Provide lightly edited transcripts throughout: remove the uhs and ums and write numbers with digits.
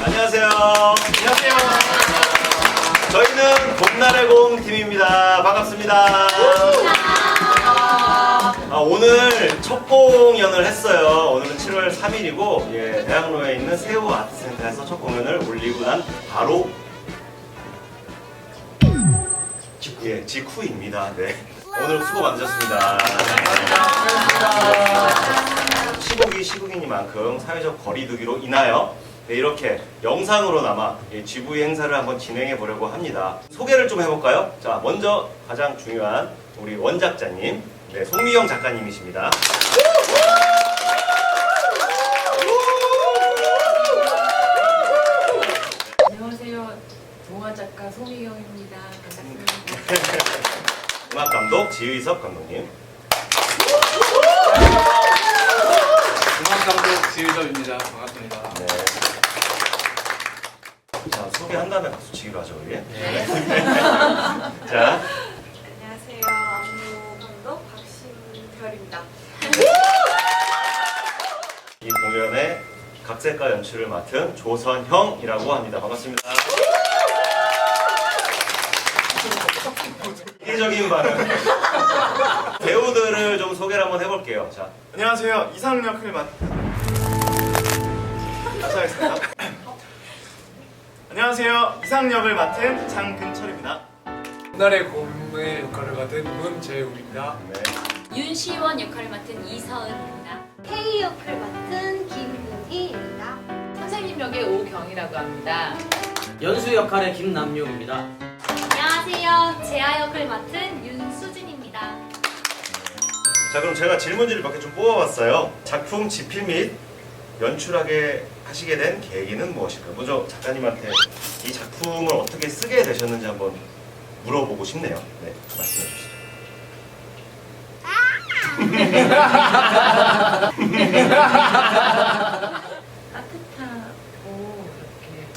안녕하세요. 안녕하세요. 저희는 봄날의 공 팀입니다. 반갑습니다. 오늘 첫 공연을 했어요. 오늘은 7월 3일이고 대학로에 있는 세호 아트센터에서 첫 공연을 올리고 난 바로 직후입니다. 네. 오늘 수고 많으셨습니다. 시국이 시국이니만큼 사회적 거리두기로 인하여 이렇게 영상으로나마 GV 행사를 한번 진행해 보려고 합니다. 소개를 좀 해볼까요? 자, 먼저 가장 중요한 우리 원작자님, 송미영 작가님이십니다. 안녕하세요. 동화작가 송미경입니다. 반갑습니다. 음악감독 지의섭 감독님. 음악감독 지의섭입니다. 반갑습니다. 네. 자, 소개한 다음에 박수 치기로 하죠, 우리. 네. 자, 안녕하세요. 안무 감독 박신별입니다. 이 공연의 각색과 연출을 맡은 조선형이라고 합니다. 반갑습니다. 이기적인 반응. 배우들을 좀 소개를 한번 해볼게요. 자, 안녕하세요. 이상 역을 다시 하겠습니다. 안녕하세요. 이상 역을 맡은 장근철입니다. 봄날의 곰의 역할을 맡은 문재웅입니다. 네. 윤시원 역할을 맡은 이서은입니다. K 역을 맡은 김은희입니다. 선생님 역의 오경이라고 합니다. 연수 역할의 김남용입니다. 안녕하세요. 재아 역을 맡은 윤수진입니다. 자, 그럼 제가 질문지를 몇 개 좀 뽑아봤어요. 작품 집필 및 연출하게 하시게 된 계기는 무엇일까요? 먼저 작가님한테 이 작품을 어떻게 쓰게 되셨는지 한번 물어보고 싶네요. 네, 말씀해 주시죠. 따뜻하고 이렇게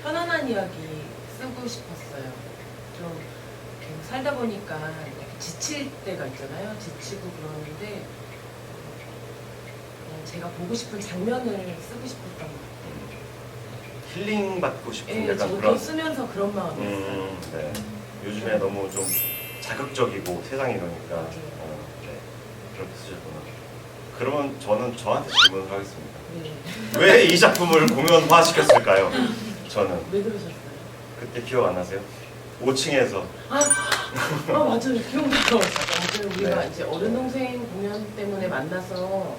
편안한 이야기 쓰고 싶었어요. 좀 계속 살다 보니까 이렇게 지칠 때가 있잖아요. 지치고 그러는데 그냥 제가 보고 싶은 장면을 쓰고 싶었던 것 같아요. 힐링 받고 싶은 예, 약간 저도 그런. 쓰면서 그런 마음이었어요. 네. 요즘에 너무 좀 자극적이고 세상이 이러니까 네. 그렇게 쓰셨구나. 그러면 저는 저한테 질문을 하겠습니다. 네. 왜 이 작품을 공연화 시켰을까요? 저는 왜 그러셨어요? 그때 기억 안 나세요? 5층에서 맞아요. 기억나요. 우리가 네. 이제 어른 동생 공연 때문에 만나서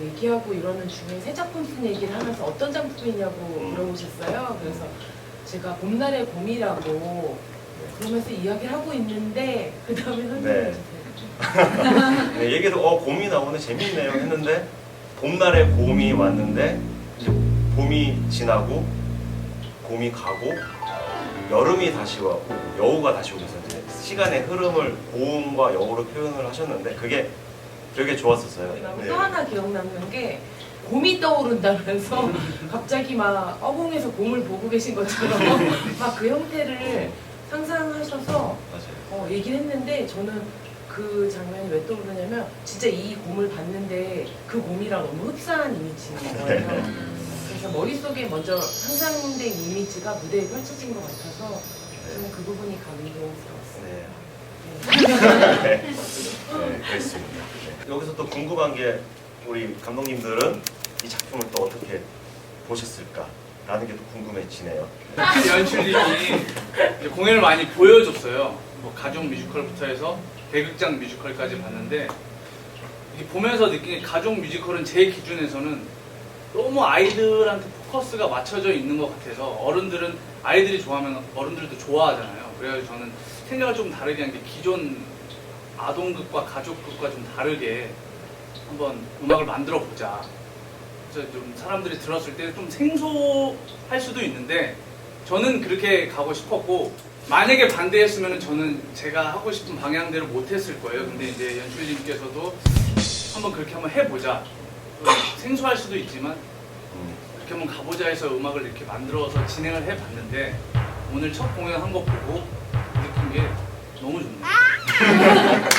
얘기하고 이러는 중에 새 작품 쓴 얘기를 하면서 어떤 작품이냐고 물어보셨어요. 그래서 제가 봄날의 곰이라고 그러면서 이야기를 하고 있는데 그 다음에 설명해 주세요. 네, 얘기해서 곰이 나오네 재밌네요 했는데 봄날에 곰이 왔는데 이제 봄이 지나고 곰이 가고 여름이 다시 와고 여우가 다시 오면서 이제 시간의 흐름을 곰과 여우로 표현을 하셨는데 그게 되게 좋았었어요. 네. 또 하나 기억 남는 게 곰이 떠오른다면서 갑자기 막 어봉에서 곰을 보고 계신 것처럼 막 그 형태를 상상하셔서 맞아요. 얘기를 했는데 저는 그 장면이 왜 떠오르냐면 진짜 이 곰을 봤는데 그 곰이랑 너무 흡사한 이미지인 거예요. 그래서 머릿속에 먼저 상상된 이미지가 무대에 펼쳐진 것 같아서 저는 그 부분이 감동스러웠어요. 네. 네, 그렇습니다. 네. 여기서 또 궁금한 게 우리 감독님들은 이 작품을 또 어떻게 보셨을까라는 게 또 궁금해지네요. 특히 연출님이 이제 공연을 많이 보여줬어요. 뭐 가족 뮤지컬부터 해서 대극장 뮤지컬까지 봤는데 이게 보면서 느낀 게 가족 뮤지컬은 제 기준에서는 너무 아이들한테 포커스가 맞춰져 있는 것 같아서 어른들은 아이들이 좋아하면 어른들도 좋아하잖아요. 그래서 저는 생각을 좀 다르게 한 게 기존 아동극과 가족극과 좀 다르게 한번 음악을 만들어 보자. 그래서 좀 사람들이 들었을 때 좀 생소할 수도 있는데 저는 그렇게 가고 싶었고 만약에 반대했으면 저는 제가 하고 싶은 방향대로 못했을 거예요. 근데 이제 연출님께서도 한번 그렇게 한번 해보자. 생소할 수도 있지만 그렇게 한번 가보자 해서 음악을 이렇게 만들어서 진행을 해봤는데 오늘 첫 공연 한 거 보고 느낀 게 너무 좋네요.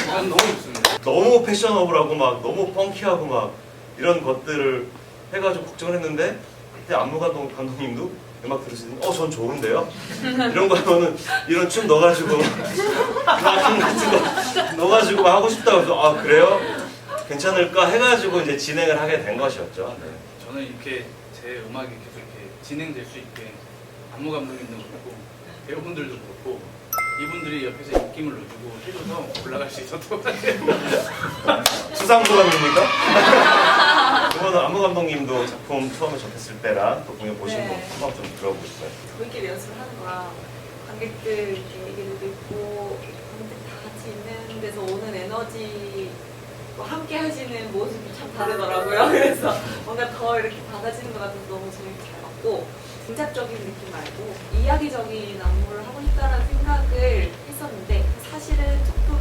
난 너무 좋습니다. 너무 패셔너블하고 막 너무 펑키하고 막 이런 것들을 해가지고 걱정을 했는데 그때 안무 감독님도 음악 들으시더니 전 좋은데요? 이런 거 하면은 이런 춤 넣어가지고 락 같은 거 넣어가지고 하고 싶다고 해서 아 그래요? 괜찮을까 해가지고 이제 진행을 하게 된 것이었죠. 네. 저는 이렇게 제 음악이 계속 이렇게 진행될 수 있게 안무 감독님도 그렇고 배우분들도 그렇고 이분들이 옆에서 입김을 넣어주고 해줘서 올라갈 수 있었던 것 같아요. 수상소감입니까? 그거는 안무 감독님도 작품 처음에 접했을 때랑 또 공연 보신 거 네. 한번 좀 들어보고 싶어요. 우리끼리 연습을 하는 거야. 관객들 이렇게 얘기도 듣고 관객들 다 같이 있는 데서 오는 에너지 함께 하시는 모습이 참 다르더라고요. 그래서 뭔가 더 이렇게 받아지는 것 같아서 너무 재밌게 잘 봤고 등작적인 느낌 말고 이야기적인 안무를 하고 싶다라는 생각을 했었는데 사실은 조금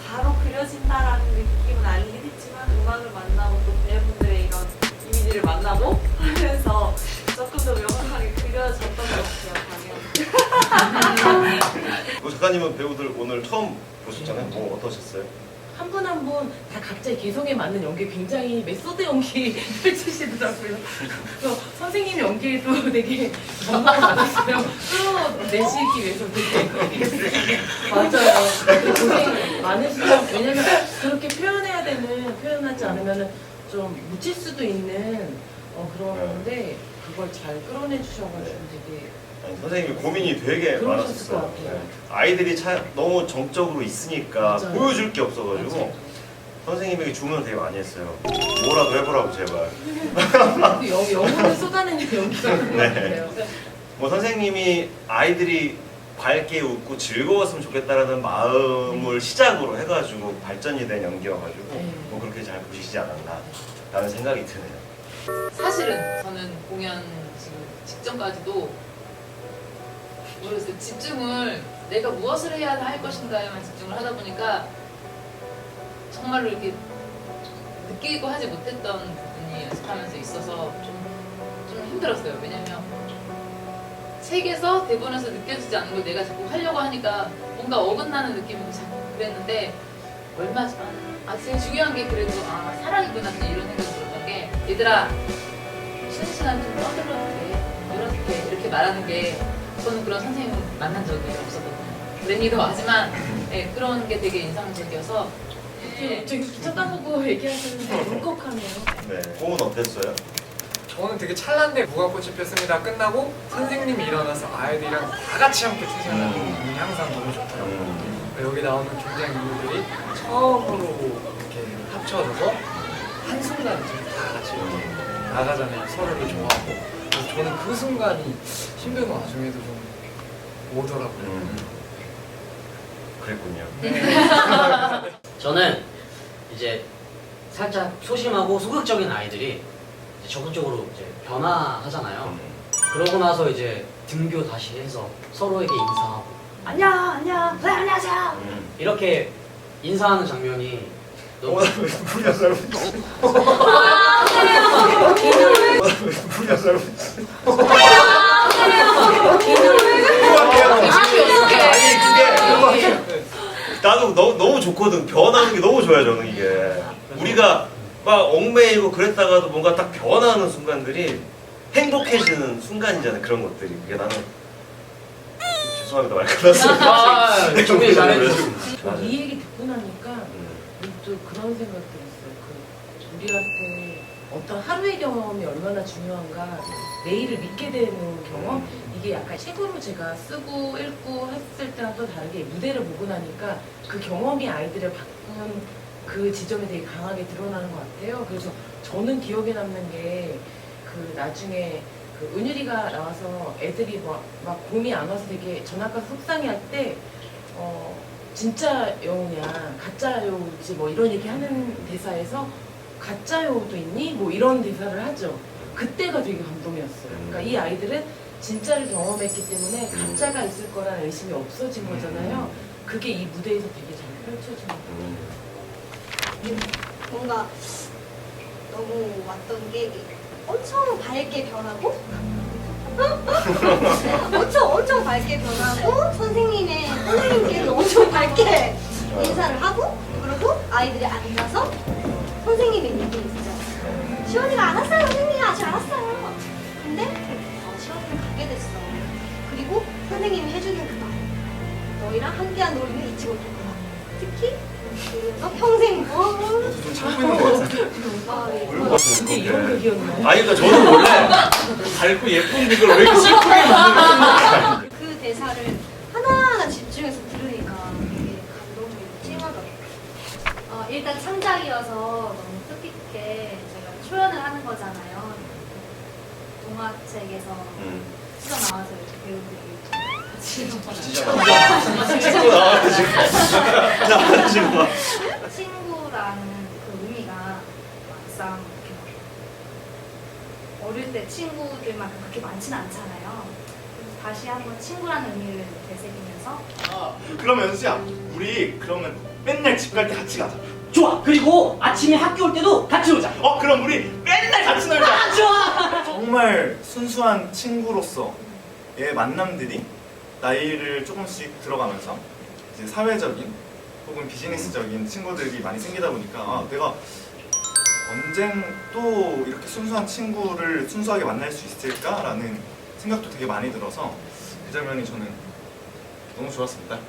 바로 그려진다라는 느낌은 아니긴 했지만 음악을 만나고 또 배우분들의 이런 이미지를 만나고 하면서 조금 더 명확하게 그려졌던 것 같아요, 방향. 작가님은 배우들 오늘 처음 보셨잖아요. 뭐 어떠셨어요? 한 분 한 분 다 각자의 개성에 맞는 연기 굉장히 메소드 연기 펼치시더라고요. 그래서 선생님 연기에도 되게 정말 많으시고요. 끌어내시기 위해서 되게 맞아요. 고생 많으시죠. 왜냐면 그렇게 표현해야 되는 표현하지 않으면 좀 묻힐 수도 있는 그런 건데 그걸 잘 끌어내 주셔가지고 되게 아니, 선생님이 고민이 되게 그러셨을 많았었어요. 것 같아요. 네. 아이들이 너무 정적으로 있으니까 맞아요. 보여줄 게 없어가지고 맞아요. 선생님에게 주문을 되게 많이 했어요. 뭐라도 해보라고 제발. 그 영혼을 쏟아내는 연기가 그런 것 네. 같아요. 뭐 선생님이 아이들이 밝게 웃고 즐거웠으면 좋겠다라는 마음을 시작으로 해가지고 발전이 된 연기여가지고 네. 뭐 그렇게 잘 보시지 않았나라는 생각이 드네요. 사실은 저는 공연 지금 직전까지도 모르겠어요. 집중을 내가 무엇을 해야 할 것인가에만 집중을 하다 보니까 정말로 이렇게 느끼고 하지 못했던 부분이 연습하면서 있어서 좀 힘들었어요. 왜냐면 책에서 대본에서 느껴지지 않는 걸 내가 자꾸 하려고 하니까 뭔가 어긋나는 느낌이 자꾸 그랬는데 얼마 전 제일 중요한 게 그래도 사랑이구나 이런 생각이 들었던 게 얘들아 쉬는 시간 좀 떠들어도 돼 이렇게 말하는 게 저는 그런 선생님 만난 적이 없었거든요. 랜니도 하지만 네, 그런 게 되게 인상적이어서 네. 저기 쳐다보고 얘기하시는데 울컥하네요. 네, 꿈은 어땠어요? 저는 되게 찰나인데 무궁꽃이 폈습니다 끝나고 선생님이 일어나서 아이들이랑 다 같이 함께 퇴장하는 부분이 항상 너무 좋더라고요. 여기 나오는 등장인물들이 처음으로 이렇게 합쳐져서 한순간에 다 같이 이렇게 나가잖아요. 서로를 좋아하고. 그래서 저는 그 순간이 힘든 와중에도 좀 오더라고요. 그랬군요. 저는 이제 살짝 소심하고 소극적인 아이들이 이제 적극적으로 이제 변화하잖아요. 그러고 나서 이제 등교 다시 해서 서로에게 인사하고 안녕, 네, 안녕하세요. 이렇게 인사하는 장면이 너무 나도 너무 좋거든. 변하는 게 너무 좋아요, 저는 이게. 우리가 막 얽매이고 그랬다가도 뭔가 딱 변하는 순간들이 행복해지는 순간이잖아요, 그런 것들이. 그게 나는 죄송합니다, 말 끊었어요. 준비 잘해주셨습니다. 이 얘기 듣고 나니까 또 그런 생각도 있어요. 우리한테 어떤 하루의 경험이 얼마나 중요한가, 내일을 믿게 되는 경험, 이게 약간 책으로 제가 쓰고 읽고 했을 때랑 또 다르게 무대를 보고 나니까 그 경험이 아이들을 바꾼 그 지점이 되게 강하게 드러나는 것 같아요. 그래서 저는 기억에 남는 게 나중에 은유리가 나와서 애들이 막 곰이 안 와서 되게 전학 가서 속상해할 때 진짜 여우냐 가짜 여우지 뭐 이런 얘기 하는 대사에서 가짜 여우도 있니? 뭐 이런 대사를 하죠. 그때가 되게 감동이었어요. 그러니까 이 아이들은 진짜를 경험했기 때문에 가짜가 있을 거라는 의심이 없어진 거잖아요. 그게 이 무대에서 되게 잘 펼쳐진 것 같아요. 뭔가 너무 왔던 게 엄청 밝게 변하고 엄청 밝게 변하고 선생님께는 엄청 밝게 인사를 하고 그리고 아이들이 앉아서 선생님의 얘기를 듣죠. 시원이가 안 왔어요. 선생님이 아직 안 왔어요. 함께한 놀이는 잊지 못할 것 같아요. 특히 평생 너도 좀 참고 있는 것 같은데. 네. 진짜 이런 극이었나요? 아니 그러니까 저는 원래 밝고 예쁜 그걸 왜 이렇게 슬프게 만드는 그 대사를 하나하나 집중해서 들으니까 되게 감동이 찡하더라고요. 일단 창작이어서 너무 뜻깊게 제가 초연을 하는 거잖아요. 동화책에서 찢어 나와서 이렇게 배우들이 같이 친구 나와가지고 나와가지고 친구라는 그 의미가 막상 이렇게 어릴 때 친구들만큼 그렇게 많지는 않잖아요. 그래서 다시 한번 친구라는 의미를 되새기면서 그러면 연수야, 우리 그러면 맨날 집 갈 때 같이 가자. 좋아. 그리고 아침에 학교 올 때도 같이 오자. 그럼 우리 맨날 같이 놀자. 좋아. 정말 순수한 친구로서의 만남들이 나이를 조금씩 들어가면서 이제 사회적인 혹은 비즈니스적인 친구들이 많이 생기다 보니까 내가 언젠 또 이렇게 순수한 친구를 순수하게 만날 수 있을까라는 생각도 되게 많이 들어서 그 장면이 저는 너무 좋았습니다.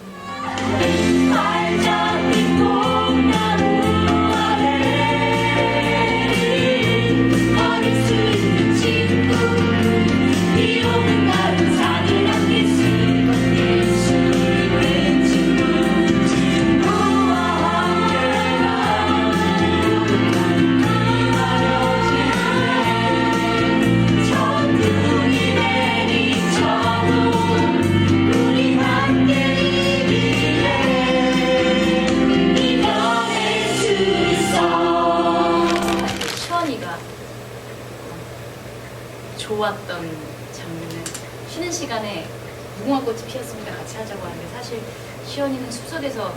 시원이가 좋았던 장면은 쉬는 시간에 무궁화꽃이 피었습니다 같이 하자고 하는데 사실 시원이는 숲속에서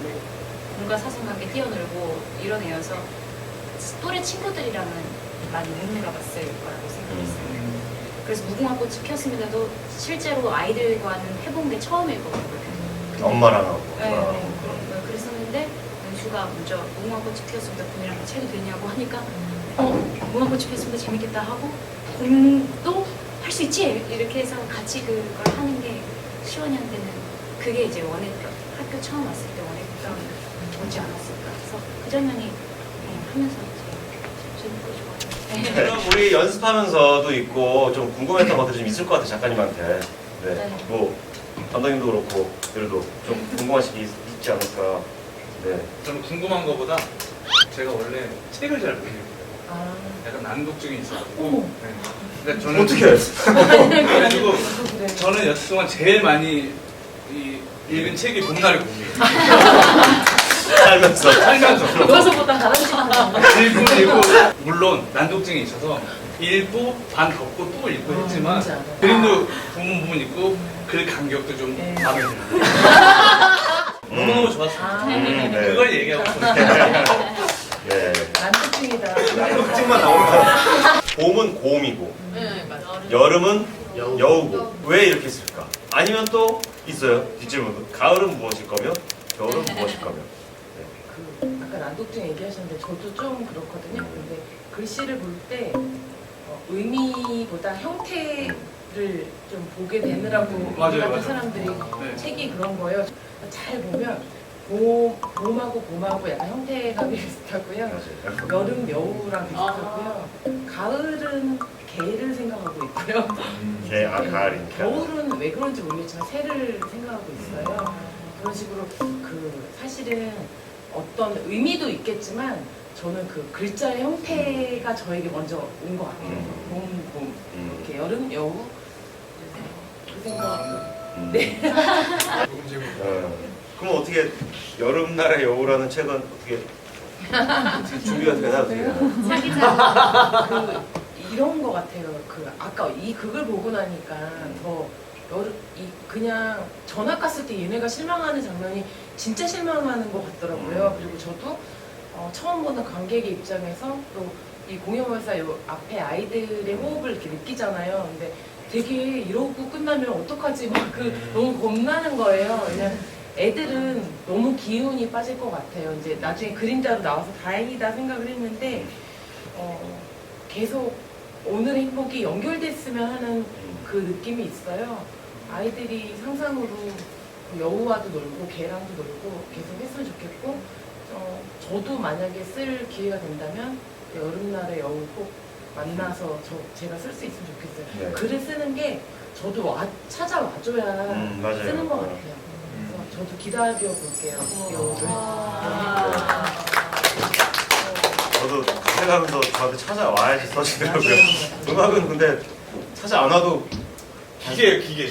공과 사슴과 함께 뛰어놀고 이런 애여서 또래 친구들이랑은 많이 못 놀아봤을 거라고 생각했어요. 그래서 무궁화꽃이 피었습니다도 실제로 아이들과는 해본 게 처음일 거거든요. 엄마랑 하고 네, 그랬었는데 연수가 먼저 무궁화꽃이 피었습니다 공이랑 같이 해도 되냐고 하니까 무궁화꽃이 피었습니다 재밌겠다 하고 공도 할 수 있지 이렇게 해서 같이 그걸 하는 게 시원이한테는 그게 이제 원했던 학교 처음 왔을 때 원했던 오지 않았을까 그래서 그 장면이 하면서 이제 재밌고 좋아요. 그럼 우리 연습하면서도 있고 좀 궁금했던 것들이 좀 있을 것 같아 작가님한테. 네. 네. 뭐 감독님도 그렇고 그래도 좀 궁금하신 게 있지 않을까. 네. 저는 궁금한 거보다 제가 원래 책을 잘 못 읽어요. 아. 약간 난독증이 있어가지고. 어머. 네. 그러니까 저는 어떻게 해? 그래가지고 그래. 저는 여태 동안 제일 많이 읽은 책이 봄날의 봄이에요. 살면서. 그거서보다 다른 읽고 물론 난독증이 있어서 읽고 반 덮고 또 읽고 했지만 뭔지 알아요. 그림도 부분 있고 글 간격도 좀 네. 마음에 들어요. 너무너무 좋았어요. 네. 그걸 얘기하고 싶어요. 네. 난독증이다. 특징만 나오는 거 같아요. 봄은 곰이고 네, 맞아. 여름은 여우고 왜 이렇게 했을까? 아니면 또 있어요 뒷질문. 가을은 무엇일 거며 겨울은 무엇일 거며. 그 아까 난독증 얘기하셨는데 저도 좀 그렇거든요. 근데 글씨를 볼 때 의미보다 형태를 좀 보게 되느라고 맞아요, 우리 같은 맞아요. 사람들이 네. 책이 그런 거예요. 잘 보면 봄하고 봄하고 약간 형태가 비슷하고요. 맞아요. 여름 여우랑 비슷하고요. 가을은 개를 생각하고 있고요. 개, 가을이니까. 겨울은 왜 그런지 모르겠지만 새를 생각하고 있어요. 그런 식으로 사실은 어떤 의미도 있겠지만 저는 그 글자의 형태가 저에게 먼저 온 것 같아요. 봄, 이렇게 여름, 여우. 그 생각. 네. 그럼 어떻게 여름날의 여우라는 책은 어떻게 준비가 되나 어떻게 되나? 사기자. 이런 것 같아요. 아까 이 극을 보고 나니까 더 그냥 전학 갔을 때 얘네가 실망하는 장면이 진짜 실망하는 것 같더라고요. 그리고 저도 처음 보는 관객의 입장에서 또 이 공연에서 앞에 아이들의 호흡을 이렇게 느끼잖아요. 근데 되게 이러고 끝나면 어떡하지? 막 너무 겁나는 거예요. 왜냐면 애들은 너무 기운이 빠질 것 같아요. 이제 나중에 그림자로 나와서 다행이다 생각을 했는데 계속 오늘의 행복이 연결됐으면 하는 그 느낌이 있어요. 아이들이 상상으로 여우와도 놀고 개랑도 놀고 계속 했으면 좋겠고 저도 만약에 쓸 기회가 된다면 여름날에 여우 꼭 만나서 제가 쓸 수 있으면 좋겠어요. 네. 글을 쓰는 게 저도 찾아와줘야 맞아요. 쓰는 것 같아요. 그래서 저도 기다려 볼게요. 여우를. 저도 생각하면서 저한테 찾아와야지 써지더라고요. 음악은 근데 찾아 안 와도 기계예요, 기계.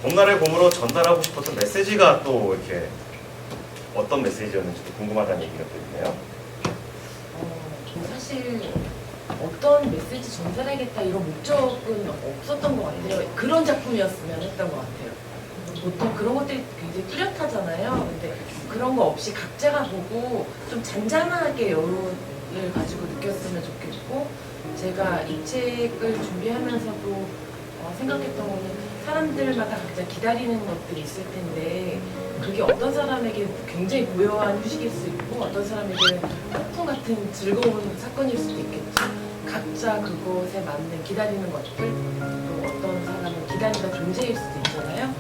봄날의 봄으로 전달하고 싶었던 메시지가 또 이렇게 어떤 메시지였는지도 궁금하다는 얘기가 들리네요. 사실 어떤 메시지 전달하겠다 이런 목적은 없었던 것 같아요. 그런 작품이었으면 했던 것 같아요. 보통 그런 것들이 굉장히 뚜렷하잖아요. 근데 그런 거 없이 각자가 보고 좀 잔잔하게 여운을 가지고 느꼈으면 좋겠고, 제가 이 책을 준비하면서도 생각했던 거는 사람들마다 각자 기다리는 것들이 있을 텐데 그게 어떤 사람에게 굉장히 고요한 휴식일 수 있고 어떤 사람에게는 폭풍 같은 즐거운 사건일 수도 있겠죠. 각자 그것에 맞는 기다리는 것들, 또 어떤 사람은 기다리다 존재일 수도 있잖아요.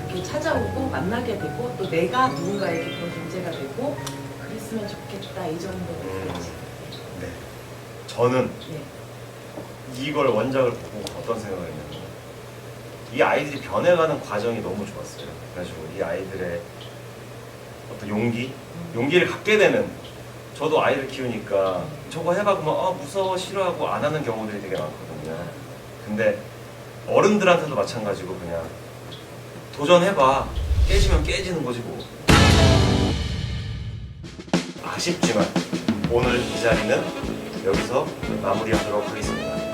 그게 찾아오고 만나게 되고 또 내가 누군가에게 그런 존재가 되고 그랬으면 좋겠다, 이 정도 메시지. 네. 저는 네. 이걸 원작을 보고 어떤 생각을 했냐면 이 아이들이 변해가는 과정이 너무 좋았어요. 그래가지고 이 아이들의 어떤 용기를 갖게 되는, 저도 아이를 키우니까 저거 해봐 그러면 무서워 싫어하고 안 하는 경우들이 되게 많거든요. 근데 어른들한테도 마찬가지고 그냥 도전해봐, 깨지면 깨지는 거지 뭐. 아쉽지만 오늘 이 자리는 여기서 마무리하도록 하겠습니다.